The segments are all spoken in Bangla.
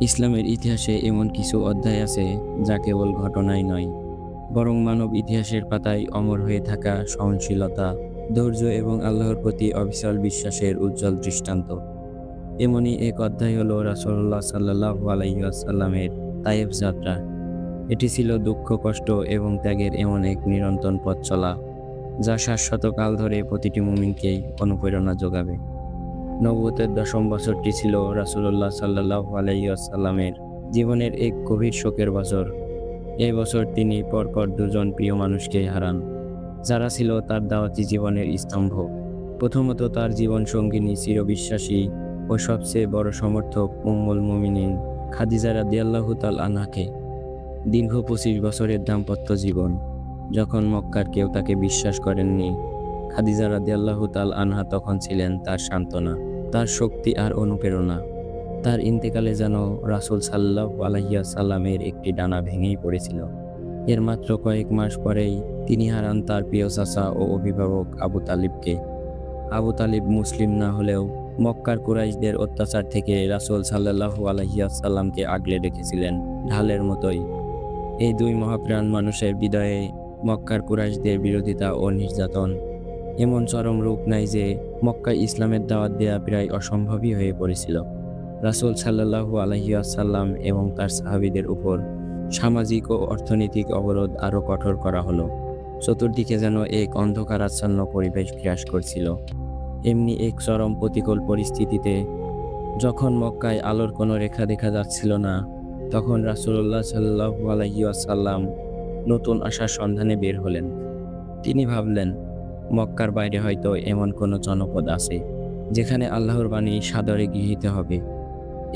ইসলামের ইতিহাসে এমন কিছু অধ্যায় আছে যা কেবল ঘটনাই নয়, বরং মানব ইতিহাসের পাতায় অমর হয়ে থাকা সহনশীলতা, ধৈর্য এবং আল্লাহর প্রতি অবিচল বিশ্বাসের উজ্জ্বল দৃষ্টান্ত। এমনই এক অধ্যায় হলো রাসূলুল্লাহ সাল্লাল্লাহু আলাইহি ওয়াসাল্লামের তায়েফ যাত্রা। এটি ছিল দুঃখ, কষ্ট এবং ত্যাগের এমন এক নিরন্তর পথ চলা, যা শাশ্বত কাল ধরে প্রতিটি মুমিনকেই অনুপ্রেরণা যোগাবে। নবুয়তের ১০ম বছরটি ছিল রাসূলুল্লাহ সাল্লাল্লাহু আলাইহি ওয়াসাল্লামের জীবনের এক গভীর শোকের বছর। এই বছর তিনি পরপর দুজন প্রিয় মানুষকে হারান, যারা ছিল তার দাওয়াতি জীবনের স্তম্ভ। প্রথমত তার জীবন সঙ্গিনী, চিরবিশ্বাসী ও সবচেয়ে বড় সমর্থক উম্মুল মুমিনিন খাদিজা রাদিয়াল্লাহু তাআলা আনহাকে। দীর্ঘ ২৫ বছরের দাম্পত্য জীবন, যখন মক্কার কেউ তাকে বিশ্বাস করেননি, খাদিজা রাদিয়াল্লাহু তাআলা আনহা তখন ছিলেন তার সান্ত্বনা, তার শক্তি আর অনুপ্রেরণা। তার ইন্তেকালে যেন রাসূল সাল্লাল্লাহু আলাইহি ওয়াসাল্লামের একটি ডানা ভেঙেই পড়েছিল। এর মাত্র কয়েক মাস পরেই তিনি হারান তার প্রিয় চাচা ও অভিভাবক আবু তালিবকে। আবু তালিব মুসলিম না হলেও মক্কার কুরাইশদের অত্যাচার থেকে রাসূল সাল্লাল্লাহু আলাইহি ওয়াসাল্লামকে আগলে রেখেছিলেন ঢালের মতোই। এই দুই মহাপ্রাণ মানুষের হৃদয়ে মক্কার কুরাইশদের বিরোধিতা ও নির্যাতন এমন চরম রূপ নাই যে মক্কায় ইসলামের দাওয়াত দেয়া প্রায় অসম্ভবই হয়ে পড়েছিল। রাসূল সাল্লাল্লাহু আলাইহি ওয়াসাল্লাম এবং তার সাহাবীদের উপর সামাজিক ও অর্থনৈতিক অবরোধ আরও কঠোর করা হলো। চতুর্দিকে যেন এক অন্ধকারাচ্ছন্ন পরিবেশ বিরাজ করছিল। এমনি এক চরম প্রতিকূল পরিস্থিতিতে যখন মক্কায় আলোর কোনো রেখা দেখা যাচ্ছিল না, তখন রাসূলুল্লাহ সাল্লাল্লাহু আলাইহি ওয়াসাল্লাম নতুন আশার সন্ধানে বের হলেন। তিনি ভাবলেন, মক্কার বাইরে হয়তো এমন কোনো জনপদ আছে যেখানে আল্লাহর বাণী সাদরে গৃহীত হবে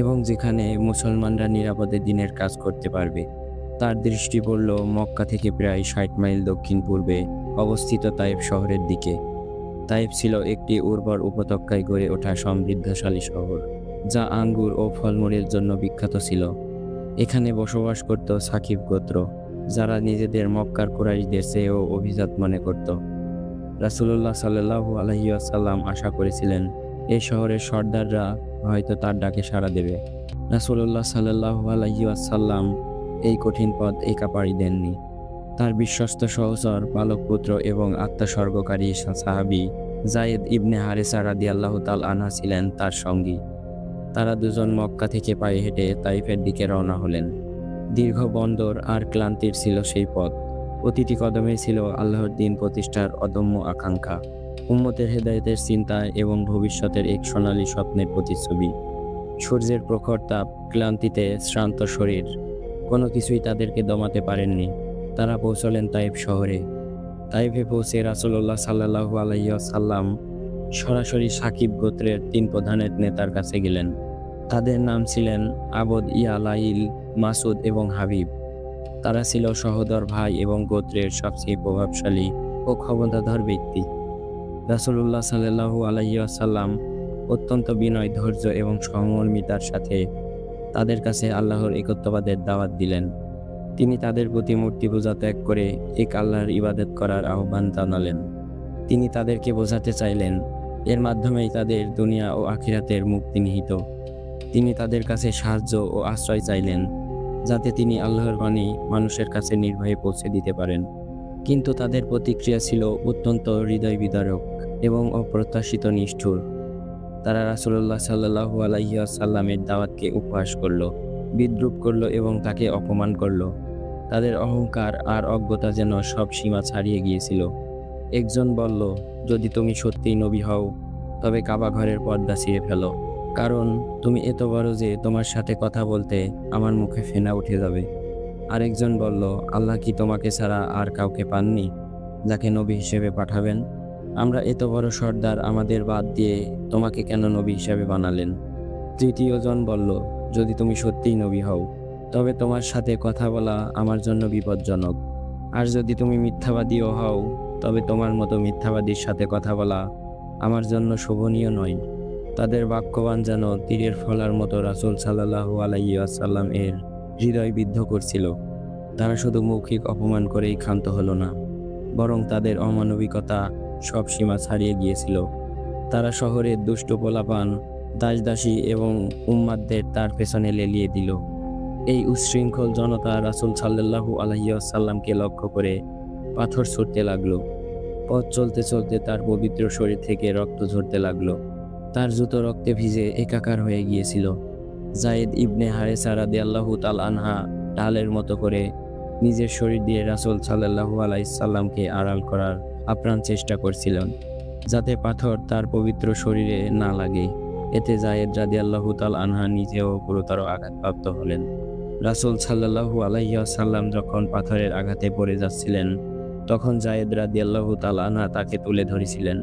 এবং যেখানে মুসলমানরা নিরাপদে দিনের কাজ করতে পারবে। তার দৃষ্টি পড়ল মক্কা থেকে প্রায় ৬০ মাইল দক্ষিণ পূর্বে অবস্থিত তায়েফ শহরের দিকে। তায়েফ ছিল একটি উর্বর উপত্যকায় গড়ে ওঠা সমৃদ্ধশালী শহর, যা আঙ্গুর ও ফলমূলের জন্য বিখ্যাত ছিল। এখানে বসবাস করত সাকিব গোত্র, যারা নিজেদের মক্কার কুরাইশদের চেয়েও অভিজাত মনে করত। রাসূলুল্লাহ সাল্লাল্লাহু আলাইহি ওয়াসাল্লাম আশা করেছিলেন এই শহরের সর্দাররা হয়তো তার ডাকে সাড়া দেবে। রাসূলুল্লাহ সাল্লাল্লাহু আলাইহি ওয়াসাল্লাম এই কঠিন পথ একা পাড়ি দেননি। তার বিশ্বস্ত সহচর, পালক পুত্র এবং আত্মোৎসর্গকারী সাহাবী যায়েদ ইবনে হারেসা রাদিয়াল্লাহু তাআলা আনহু ছিলেন তার সঙ্গী। তারা দুজন মক্কা থেকে পায়ে হেঁটে তাইফের দিকে রওনা হলেন। দীর্ঘ বন্দর আর ক্লান্তির ছিল সেই পথ। প্রতিটি কদমে ছিল আল্লাহর দ্বীন প্রতিষ্ঠার অদম্য আকাঙ্ক্ষা, উম্মতের হেদায়েতের চিন্তা এবং ভবিষ্যতের এক সোনালী স্বপ্নের প্রতিচ্ছবি। সূর্যের প্রখর তাপ, ক্লান্তিতে শ্রান্ত শরীর, কোনো কিছুই তাদেরকে দমাতে পারেননি। তারা পৌঁছলেন তাইফ শহরে। তাইফে পৌঁছে রাসূলুল্লাহ সাল্লাল্লাহু আলাইহি ওয়াসাল্লাম সরাসরি সাকিব গোত্রের ৩ প্রধানের নেতার কাছে গেলেন। তাদের নাম ছিলেন আবদ, ইয়ালাইল, মাসুদ এবং হাবিব। তারা ছিল সহোদর ভাই এবং গোত্রের সবচেয়ে প্রভাবশালী ও ক্ষমতাধর ব্যক্তি। রাসূলুল্লাহ সাল্লাল্লাহু আলাইহি ওয়াসাল্লাম অত্যন্ত বিনয়, ধৈর্য এবং সহমর্মিতার সাথে তাদের কাছে আল্লাহর একত্ববাদের দাওয়াত দিলেন। তিনি তাদের প্রতি মূর্তি পূজা ত্যাগ করে এক আল্লাহর ইবাদত করার আহ্বান জানালেন। তিনি তাদেরকে বোঝাতে চাইলেন এর মাধ্যমেই তাদের দুনিয়া ও আখিরাতের মুক্তি নিহিত। তিনি তাদের কাছে সাহায্য ও আশ্রয় চাইলেন, যাতে তিনি আল্লাহর বাণী মানুষের কাছে নির্ভয়ে পৌঁছে দিতে পারেন। কিন্তু তাদের প্রতিক্রিয়া ছিল অত্যন্ত হৃদয় বিদারক এবং অপ্রত্যাশিত নিষ্ঠুর। তারা রাসূলুল্লাহ সাল্লাল্লাহু আলাইহি ওয়াসাল্লামের দাওয়াতকে উপহাস করল, বিদ্রূপ করল এবং তাকে অপমান করল। তাদের অহংকার আর অজ্ঞতা যেন সব সীমা ছাড়িয়ে গিয়েছিল। একজন বলল, যদি তুমি সত্যিই নবী হও, তবে কাবা ঘরের পর্দা ছিঁড়ে ফেলো, কারণ তুমি এত বড় যে তোমার সাথে কথা বলতে আমার মুখে ফেনা উঠে যাবে। আরেকজন বলল, আল্লাহ কি তোমাকে ছাড়া আর কাউকে পাননি যাকে নবী হিসেবে পাঠাবেন? আমরা এত বড় সর্দার আমাদের বাদ দিয়ে তোমাকে কেন নবী হিসেবে বানালেন? তৃতীয়জন বলল, যদি তুমি সত্যিই নবী হও, তবে তোমার সাথে কথা বলা আমার জন্য বিপজ্জনক, আর যদি তুমি মিথ্যাবাদীও হও, তবে তোমার মতো মিথ্যাবাদীর সাথে কথা বলা আমার জন্য শোভনীয় নয়। তাদের বাক্যবাণ যেন তীরের ফলার মতো রাসূল সাল্লাল্লাহু আলাইহি ওয়াসাল্লাম এর হৃদয় বিদ্ধ করছিল। তারা শুধু মৌখিক অপমান করেই ক্ষান্ত হলো না, বরং তাদের অমানবিকতা সব সীমা ছাড়িয়ে গিয়েছিল। তারা শহরের দুষ্ট পোলাপান দাসদাসী এবং উম্মাদদের তার পেছনে লেলিয়ে দিল। এই উচ্ছৃঙ্খল জনতা রাসূল সাল্লাল্লাহু আলাইহি ওয়াসাল্লামকে লক্ষ্য করে পাথর ছুঁড়তে লাগলো। পথ চলতে চলতে তার পবিত্র শরীর থেকে রক্ত ঝরতে লাগলো। তার জুতো রক্তে ভিজে একাকার হয়ে গিয়েছিল। যায়েদ ইবনে হারেসা রাদিয়াল্লাহু তাআলা আনহা ঢালের মতো করে নিজের শরীর দিয়ে রাসূল সাল্লাল্লাহু আলাইহি সাল্লামকে আড়াল করার আপ্রাণ চেষ্টা করছিলেন, যাতে পাথর তার পবিত্র শরীরে না লাগে। এতে যায়েদ রাদিয়াল্লাহু তাআলা আনহা নিজেও গুরুতর আঘাতপ্রাপ্ত হলেন। রাসূল সাল্লাল্লাহু আলাইহি ওয়াসাল্লাম যখন পাথরের আঘাতে পড়ে যাচ্ছিলেন, তখন যায়েদ রাদিয়াল্লাহু তাআলা আনহা তাকে তুলে ধরেছিলেন।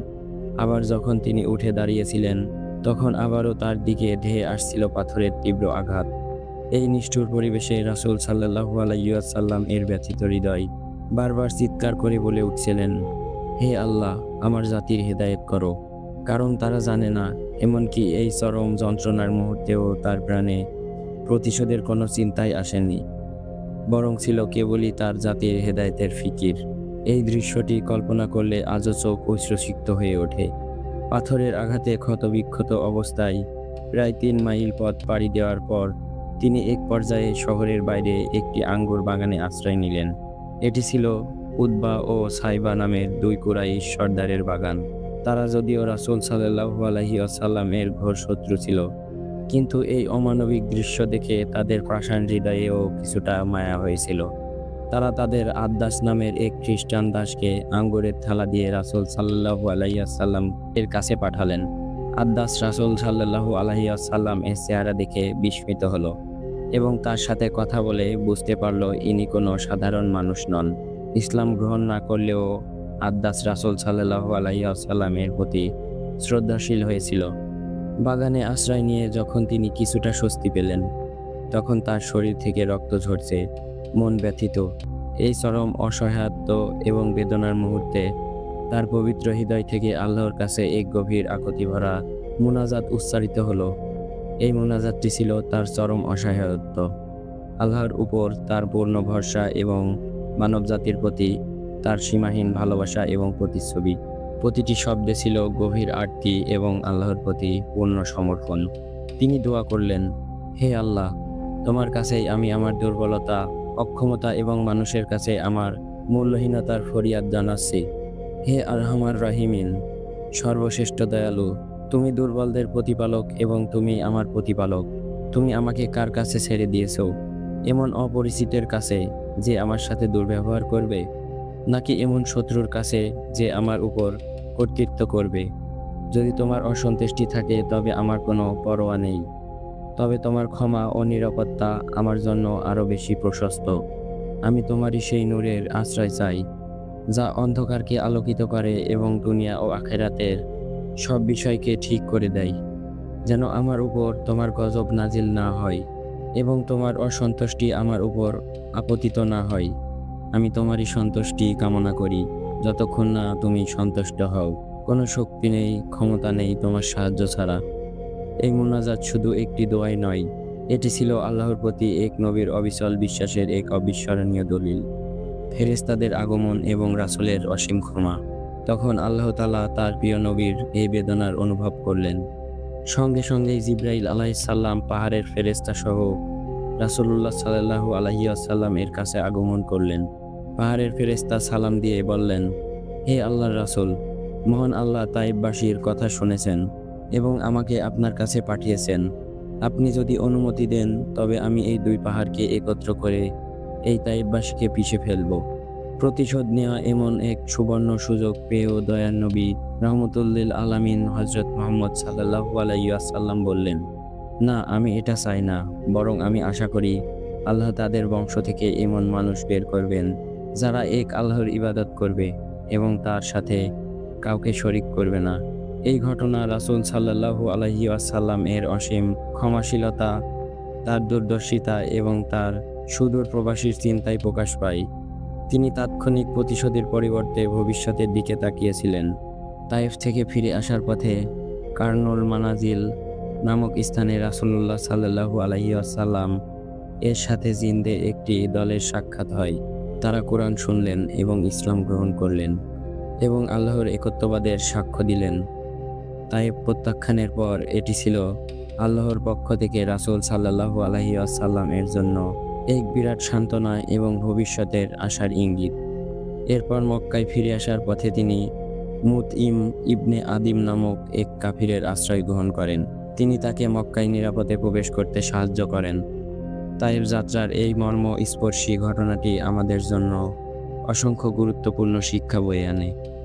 আবার যখন তিনি উঠে দাঁড়িয়েছিলেন, তখন আবারও তার দিকে ধেয়ে আসছিল পাথরের তীব্র আঘাত। এই নিষ্ঠুর পরিবেশে রাসূল সাল্লাল্লাহু আলাইহি ওয়াসাল্লাম এর ব্যথিত হৃদয় বারবার চিৎকার করে বলে উঠছিলেন, হে আল্লাহ, আমার জাতির হেদায়েত করো, কারণ তারা জানে না, এমনকি এই চরম যন্ত্রণার মুহূর্তেও তার প্রাণে প্রতিশোধের কোনো চিন্তাই আসেনি, বরং ছিল কেবলই তার জাতির হেদায়েতের ফিকির। এই দৃশ্যটি কল্পনা করলে আজও চোখ অশ্রুসিক্ত হয়ে ওঠে। পাথরের আঘাতে ক্ষতবিক্ষত অবস্থায় প্রায় 3 মাইল পথ পাড়ি দেওয়ার পর তিনি এক পর্যায়ে শহরের বাইরে একটি আঙ্গুর বাগানে আশ্রয় নিলেন। এটি ছিল উতবা ও সাইবা নামের 2 কুরাইশ সর্দারের বাগান। তারা যদিও রাসূল সাল্লাল্লাহু আলাইহি ওয়াসাল্লামের ঘোর শত্রু ছিল, কিন্তু এই অমানবিক দৃশ্য দেখে তাদের পাষাণ হৃদয়েও কিছুটা মায়া হয়েছিল। তারা তাদের আদ্দাস নামের এক খ্রিস্টান দাসকে আঙ্গুরের থালা দিয়ে রাসূল সাল্লাল্লাহু আলাইহি ওয়াসাল্লাম এর কাছে পাঠালেন। আদ্দাস রাসূল সাল্লাল্লাহু আলাইহি ওয়াসাল্লাম এর চেহারা দেখে বিস্মিত হলো এবং তার সাথে কথা বলে বুঝতে পারল ইনি কোনো সাধারণ মানুষ নন। ইসলাম গ্রহণ না করলেও আদ্দাস রাসূল সাল্লাল্লাহু আলাইহি ওয়াসাল্লামের প্রতি শ্রদ্ধাশীল হয়েছিল। বাগানে আশ্রয় নিয়ে যখন তিনি কিছুটা স্বস্তি পেলেন, তখন তার শরীর থেকে রক্ত ঝরছে, মন ব্যথিত। এই চরম অসহায়ত্ব এবং বেদনার মুহূর্তে তার পবিত্র হৃদয় থেকে আল্লাহর কাছে এক গভীর আকুতি ভরা মুনাজাত উচ্চারিত হলো। এই মুনাজাতটি ছিল তার চরম অসহায়ত্ব, আল্লাহর উপর তার পূর্ণ ভরসা এবং মানবজাতির প্রতি তার সীমাহীন ভালোবাসা এবং প্রতিচ্ছবি। প্রতিটি শব্দে ছিল গভীর আরতি এবং আল্লাহর প্রতি পূর্ণ সমর্পণ। তিনি দোয়া করলেন, হে আল্লাহ, তোমার কাছেই আমি আমার দুর্বলতা, অক্ষমতা এবং মানুষের কাছে আমার মূল্যহীনতার ফরিয়াদ জানাচ্ছি। হে আরহামার রাহিমিন, সর্বশ্রেষ্ঠ দয়ালু, তুমি দুর্বলদের প্রতিপালক এবং তুমি আমার প্রতিপালক। তুমি আমাকে কার কাছে ছেড়ে দিয়েছো? এমন অপরিচিতের কাছে যে আমার সাথে দুর্ব্যবহার করবে, নাকি এমন শত্রুর কাছে যে আমার উপর কর্তৃত্ব করবে? যদি তোমার অসন্তুষ্টি থাকে তবে আমার কোনো পরোয়া নেই, তবে তোমার ক্ষমা ও নিরাপত্তা আমার জন্য আরও বেশি প্রশস্ত। আমি তোমারই সেই নূরের আশ্রয় চাই, যা অন্ধকারকে আলোকিত করে এবং দুনিয়া ও আখিরাতের সব বিষয়কে ঠিক করে দেয়। যেন আমার উপর তোমার গজব নাজিল না হয় এবং তোমার অসন্তুষ্টি আমার উপর আপতিত না হয়। আমি তোমারই সন্তুষ্টি কামনা করি, যতক্ষণ না তুমি সন্তুষ্ট হও। কোনো শক্তি নেই, ক্ষমতা নেই তোমার সাহায্য ছাড়া। এই মুনাজাত শুধু একটি দোয়াই নয়, এটি ছিল আল্লাহর প্রতি এক নবীর অবিচল বিশ্বাসের এক অবিস্মরণীয় দলিল। ফেরেশতাদের আগমন এবং রাসূলের অসীম ক্ষমা। তখন আল্লাহ তাআলা তার প্রিয় নবীর এই বেদনার অনুভব করলেন। সঙ্গে সঙ্গেই জিবরাইল আলাইহিস সালাম পাহাড়ের ফেরেশতা সহ রাসূলুল্লাহ সাল্লাল্লাহু আলাইহি ওয়াসাল্লাম এর কাছে আগমন করলেন। পাহাড়ের ফেরেশতা সালাম দিয়ে বললেন, হে আল্লাহর রাসূল, মহান আল্লাহ তায়েববাসীর কথা শুনেছেন এবং আমাকে আপনার কাছে পাঠিয়েছেন। আপনি যদি অনুমতি দেন তবে আমি এই 2 পাহাড়কে একত্র করে এই তায়েববাসীকে পিষে ফেলব। প্রতিশোধ নেওয়া এমন এক সুবর্ণ সুযোগ পেয়েও দয়ার নবী রহমতুল্লিল আলামিন হযরত মুহাম্মদ সাল্লাল্লাহু আলাইহি ওয়াসাল্লাম বললেন, না, আমি এটা চাই না, বরং আমি আশা করি আল্লাহ তাদের বংশ থেকে এমন মানুষ বের করবেন যারা এক আল্লাহর ইবাদত করবে এবং তার সাথে কাউকে শরিক করবে না। এই ঘটনা রাসূল সাল্লাল্লাহু আলাইহি ওয়াসাল্লাম এর অসীম ক্ষমাশীলতা, তার দূরদর্শিতা এবং তার সুদূর প্রবাসীর চিন্তায় প্রকাশ পায়। তিনি তাৎক্ষণিক প্রতিশোধের পরিবর্তে ভবিষ্যতের দিকে তাকিয়েছিলেন। তায়েফ থেকে ফিরে আসার পথে কারনুল মানাজিল নামক স্থানে রাসূলুল্লাহ সাল্লাল্লাহু আলাইহি ওয়াসাল্লাম এর সাথে জিনদের একটি দলের সাক্ষাৎ হয়। তারা কোরআন শুনলেন এবং ইসলাম গ্রহণ করলেন এবং আল্লাহর একত্ববাদের সাক্ষ্য দিলেন। তায়েব প্রত্যাখ্যানের পর এটি ছিল আল্লাহর পক্ষ থেকে রাসূল সাল্লাল্লাহু আলাইহি ওয়াসাল্লাম এর জন্য এক বিরাট সান্ত্বনা এবং ভবিষ্যতের আশার ইঙ্গিত। এরপর মক্কায় ফিরে আসার পথে তিনি মুতইম ইবনে আদিম নামক এক কাফিরের আশ্রয় গ্রহণ করেন। তিনি তাকে মক্কায় নিরাপদে প্রবেশ করতে সাহায্য করেন। তায়েব যাত্রার এই মর্মস্পর্শী ঘটনাটি আমাদের জন্য অসংখ্য গুরুত্বপূর্ণ শিক্ষা বয়ে আনে।